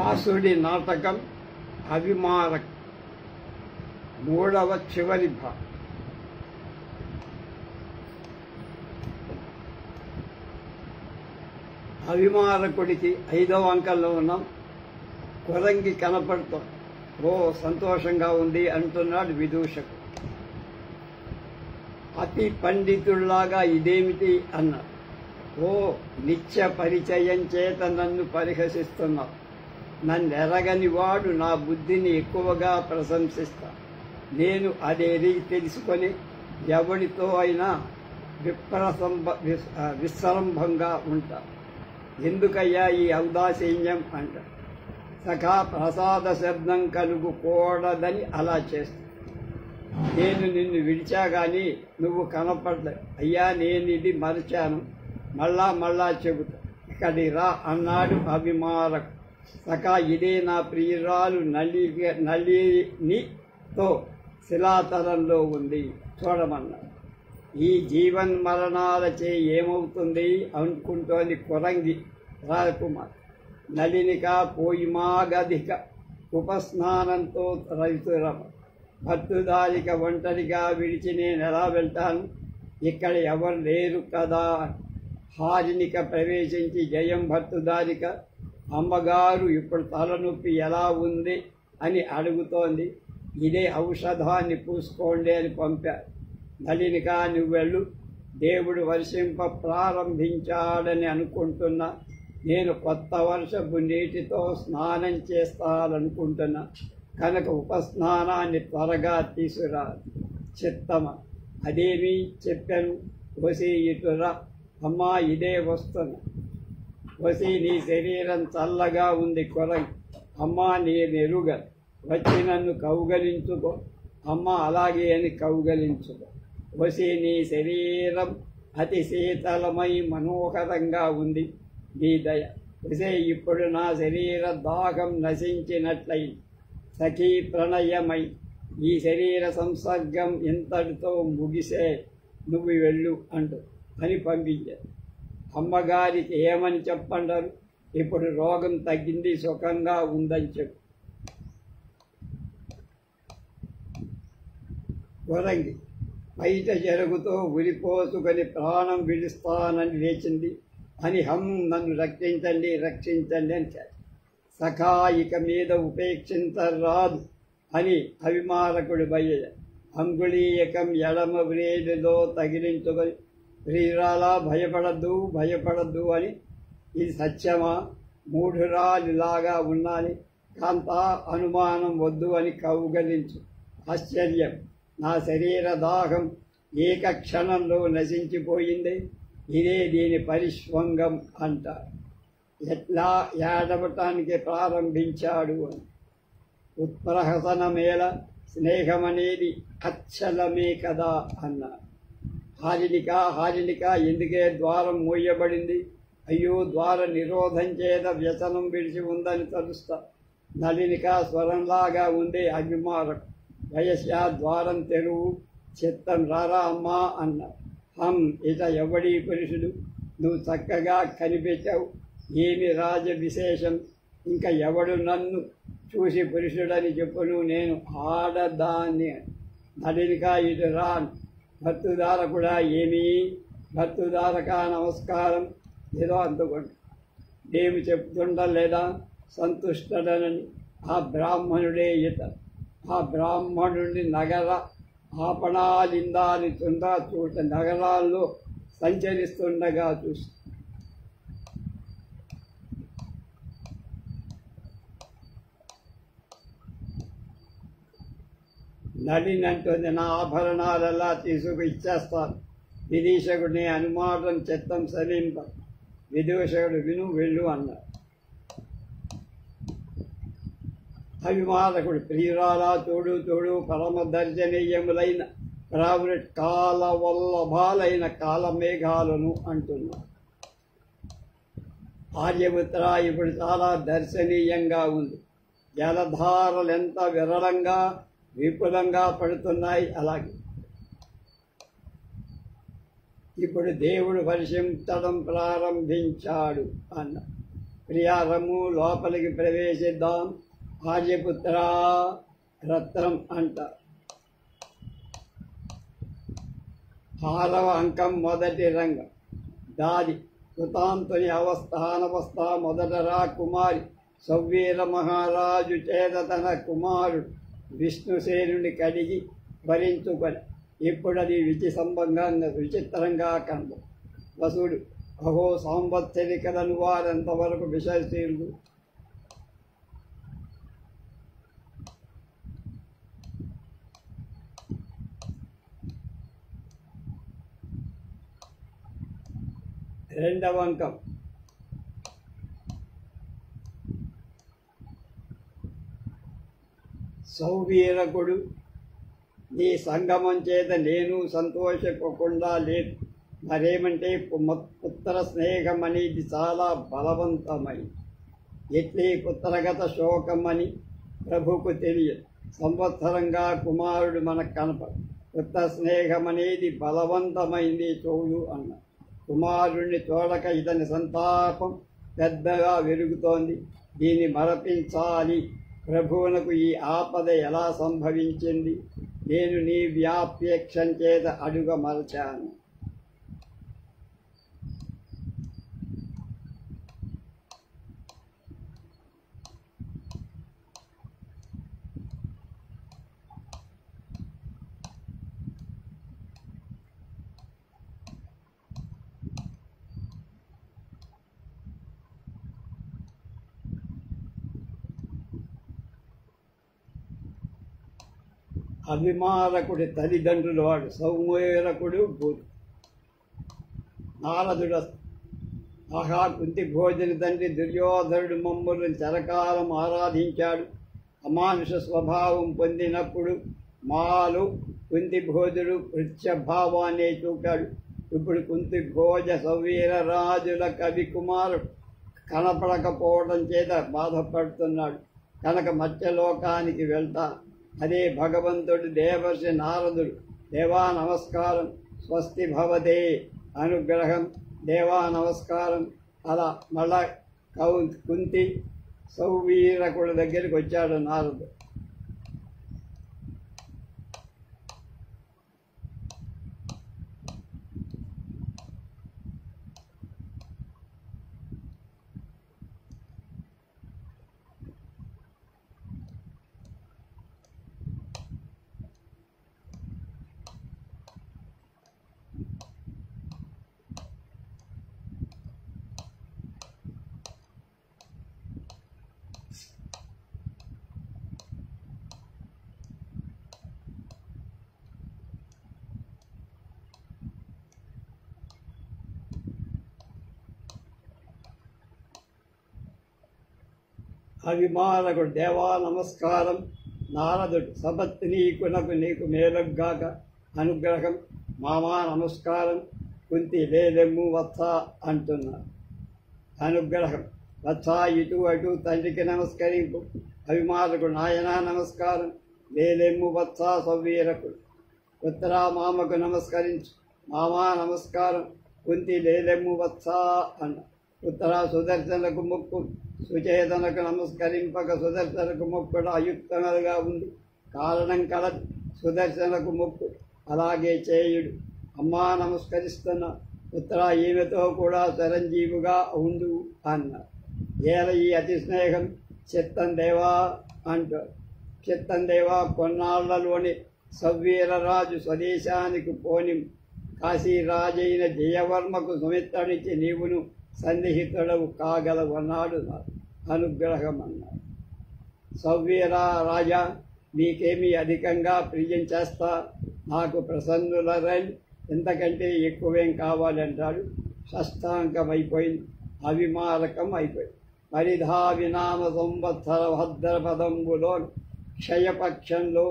వ్యాసుడి నాటకం అవిమారక్ మూడవ చివరి భాగం. అవిమారకుడికి 5వ అంకంలో ఉన్నాం. కొరంగి కనపడుతూ ఓ సంతోషంగా ఉంది అంటున్నాడు విదూషకుడు. అతి పండితుల్లాగా ఇదేమిటి అన్నాడు. ఓ నిత్య పరిచయం చేత నన్ను పరిహసిస్తున్నావు. నన్నెరగని వాడు నా బుద్ధిని ఎక్కువగా ప్రశంసిస్తా. నేను అదే తెలుసుకొని ఎవడితో అయినా విశ్రంభంగా ఉంటా. ఎందుకయ్యా ఈ ఔదాసీన్యం అంట. సఖా ప్రసాద శబ్దం కలుగుకూడదని అలా చేస్తా. నేను నిన్ను విడిచాగాని నువ్వు కనపడలే. అయ్యా నేను ఇది మరిచాను, మళ్ళా చెబుతా, ఇక్కడి రా అన్నాడు అభిమారకు. సఖా ఇదే నా ప్రియురాలు నళినితో శిలాతలంలో ఉంది, చూడమన్నాడు. ఈ జీవన్మరణాలచే ఏమవుతుంది అనుకుంటోంది కొరంగి రాజకుమార్. నళినిక పోయిమాగధిక ఉపస్నానంతో రైతురమ. భర్తుదారిక ఒంటరిగా విడిచి నేను ఎలా వెళ్తాను, ఇక్కడ ఎవరు లేరు కదా. హారినిక ప్రవేశించి జయం భర్తుదారిక, అమ్మగారు ఇప్పుడు తలనొప్పి ఎలా ఉంది అని అడుగుతోంది. ఇదే ఔషధాన్ని పూసుకోండి అని పంపారు. నళినిక నువ్వెళ్ళు, దేవుడు వర్షింప ప్రారంభించాడని అనుకుంటున్నా. నేను కొత్త వర్షపు నీటితో స్నానం చేస్తాననుకుంటున్నా కనుక ఉపస్నానాన్ని త్వరగా తీసుకురా. చిత్తమ అదేమీ చెప్పాను. వసి ఇటురా. అమ్మా ఇదే వస్తున్నా. వసి నీ శరీరం చల్లగా ఉంది కొరంగి. అమ్మా నేనెరుగ వచ్చి నన్ను కౌగలించుకో. అమ్మ అలాగే అని కౌగలించుకో. వసి నీ శరీరం అతి శీతలమై మనోహరంగా ఉంది, నీ దయ. వసే ఇప్పుడు నా శరీర దాహం నశించినట్లయింది. సఖీ ప్రణయమై ఈ శరీర సంసర్గం ఇంతటితో ముగిసే, నువ్వు వెళ్ళు అంటూ అని పంపించారు. అమ్మగారికి ఏమని చెప్పంటారు. ఇప్పుడు రోగం తగ్గింది, సుఖంగా ఉందని చెప్పు. కొరంగి బయట జరుగుతూ ఉరిపోసుకొని ప్రాణం విడుస్తానని లేచింది. అని నన్ను రక్షించండి రక్షించండి అని చెప్పారు. సఖా ఇక మీద ఉపేక్షించరాదు అని అవిమారకుడు బయ్య అంగుళీయకం ఎడమ వ్రేలిలో తగిలించుకొని, ప్రియురాలా భయపడద్దు అని. ఇది సత్యమా, మూఢురాలిలాగా ఉన్నాని. కాంతా అనుమానం వద్దు అని కౌగలించు. ఆశ్చర్యం, నా శరీర దాహం ఏక క్షణంలో నశించిపోయింది. ఇదే దీని పరిష్వంగం అంటారు. ఎట్లా ఏడవటానికి ప్రారంభించాడు అని. ఉత్ప్రహసనమేళ స్నేహమనేది అచ్చలమే కదా అన్నారు. హారినిక ఎందుకే ద్వారం మూయబడింది. అయ్యో ద్వార నిరోధం చేత వ్యసనం విడిచి ఉందని తలుస్తా. నళినిక స్వరంలాగా ఉండే అభిమారకు. వయస్యా ద్వారం తెరువు, చిత్తం రారా అమ్మా అన్నారు. ఇట ఎవడీ పురుషుడు, నువ్వు చక్కగా కనిపించావు, ఏమి రాజ విశేషం. ఇంకా ఎవడు నన్ను చూసి పురుషుడని చెప్పును, నేను ఆడదాన్ని. నళినిక ఇటు రా. భర్తుదార కూడా ఏమీ. భర్తుదారక నమస్కారం. ఏదో అందుకోండి, ఏమి చెప్తుండలేదా సంతుష్టడనని. ఆ బ్రాహ్మణుడే ఇతను. ఆ బ్రాహ్మణుడిని నగర ఆపణాలిందాని చూట నగరాల్లో సంచరిస్తుండగా చూసి నడినంటుంది. నా ఆభరణాలలా తీసుకు ఇచ్చేస్తాను. విదూషకుడిని అనుమానం చిత్తం సరింప. విదూషకుడు విను వెళ్ళు అన్నాడు. అభిమారకుడు ప్రియురాలా తోడు పరమ దర్శనీయములైన కాలవల్లభాలైన కాలమేఘాలను అంటున్నాడు. ఆర్యపుత్ర ఇప్పుడు చాలా దర్శనీయంగా ఉంది. జలధారలెంత విరళంగా విపులంగా పడుతున్నాయి. అలాగే ఇప్పుడు దేవుడు వర్షించడం ప్రారంభించాడు అన్న. ప్రియారము లోపలికి ప్రవేశిద్దాం. ఆర్యపుత్ర రత్నం అంట. 6వ అంకం మొదటి రంగం. దాది కృతాంతుని అవస్థానవస్థ మొదటరా కుమారి సౌవీర మహారాజు చేత తన కుమారుడు విష్ణుసేనుని కడిగి భరించుకొని ఇప్పుడది విచిత్రంగా కనదు. వసుడు అహో సంవత్సరికలను వారెంతవరకు విషశీలు. రెండవ అంకం. సౌవీరకుడు నీ సంగమం చేత నేను సంతోషపోకుండా లేదు. మరేమంటే పుత్ర స్నేహం అనేది చాలా బలవంతమైంది. ఎట్లీ పుత్రగత శోకమని ప్రభుకు తెలియదు. సంవత్సరంగా కుమారుడు మనకు కనపడు. పుత్ర స్నేహం అనేది బలవంతమైంది చూడు అన్న. కుమారుణ్ణి చూడక ఇతని సంతాపం పెద్దగా వెలుగుతోంది. దీన్ని మరపించాలి. ప్రభువునకు ఈ ఆపద ఎలా సంభవించింది? నేను నీ వ్యాప్యేక్షం చేత అడుగ మరచాను. అభిమానకుడి తల్లిదండ్రులు వాడు సౌమేరకుడు భూతు. నారదుడు ఆహా కుంతి భోజన తండ్రి దుర్యోధనుడు మమ్ములను చరకాలం ఆరాధించాడు. అమానుష స్వభావం పొందినప్పుడు మాలు కుంతి భోజుడు పృచ్ఛభావాన్ని చూపాడు. ఇప్పుడు కుంతి భోజ సౌవీర రాజుల కవి కుమారుడు కనపడకపోవడం చేత బాధపడుతున్నాడు కనుక మత్స్యలోకానికి వెళ్తా. అదే భగవంతుడు దేవర్షి నారదుడు. దేవా నమస్కారం. స్వస్తి భవతే అనుగ్రహం. దేవా నమస్కారం. అలా మళ్ళా కుంతి సౌవీరకుడి దగ్గరికి వచ్చాడు నారదుడు. అభిమానకుడు దేవా నమస్కారం. నారదుడు సపత్నీకునకు నీకు మేలుగాక అనుగ్రహం. మామా నమస్కారం. కుంతి లేదెమ్ము వత్స అంటున్నారు. అనుగ్రహం వత్స ఇటు అటు తండ్రికి నమస్కరింపు. అభిమానకుడు నాయన నమస్కారం. లేదెమ్ము వత్స సౌవీరకుడు. పుత్రా మామకు నమస్కరించు. మామా నమస్కారం. కుంతి లేదెమ్ము వత్స అన్న. పుత్రా సుదర్శనకు ముక్కు. సుచేతనకు నమస్కరింపక సుదర్శనకు మొక్కుడు అయుక్తముగా ఉంది. కారణం కలదు. సుదర్శనకు మొక్కు అలాగే చేయుడు. అమ్మా నమస్కరిస్తున్నా. పుత్ర ఈమెతో కూడా చిరంజీవుగా ఉండు అన్నారు. ఏల ఈ అతి స్నేహం చిత్తం దేవా అంటాడు. చిత్తం దేవా కొన్నాళ్లలోని సవ్వీరరాజు స్వదేశానికి పోని. కాశీరాజైన జయవర్మకు సుమిత్రుడికి నీవును సన్నిహితుడవు కాగలవన్నాడు. అనుగ్రహం అన్నాడు. సవ్వీర రాజా నీకేమీ అధికంగా ప్రియం చేస్తా. నాకు ప్రసన్నులరని ఇంతకంటే ఎక్కువేం కావాలంటాడు. షష్టాంకం అయిపోయింది. అవిమారకం అయిపోయింది. పరిధా వినామ సంవత్సర భద్రపదంబులో క్షయపక్షంలో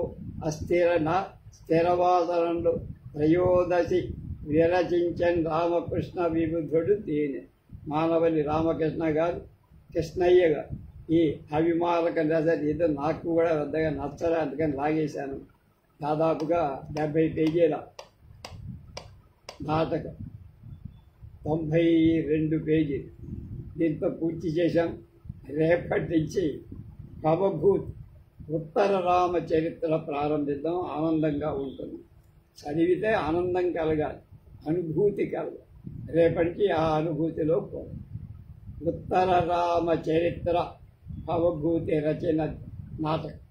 స్థిరవాసరంలో త్రయోదశి విరచించని రామకృష్ణ విబుధుడు దీని మానవల్లి రామకృష్ణ గారు, కృష్ణయ్య గారు. ఈ అవిమారక దశ ఇది నాకు కూడా పెద్దగా నచ్చలే, అందుకని లాగేశాను. దాదాపుగా 70 పేజీల నాటకం, 92 పేజీలు. దీంతో పూర్తి చేశాం. రేపటి నుంచి భవభూత్ ఉత్తర రామ చరిత్ర ప్రారంభిద్దాం. ఆనందంగా ఉంటుంది. చదివితే ఆనందం కలగాలి, అనుభూతి కలగాలి. రేపటికి ఆ అనుభూతిలో పోవాలి. ఉత్తర రామ చరిత్ర భవభూతి రచన నాటకం.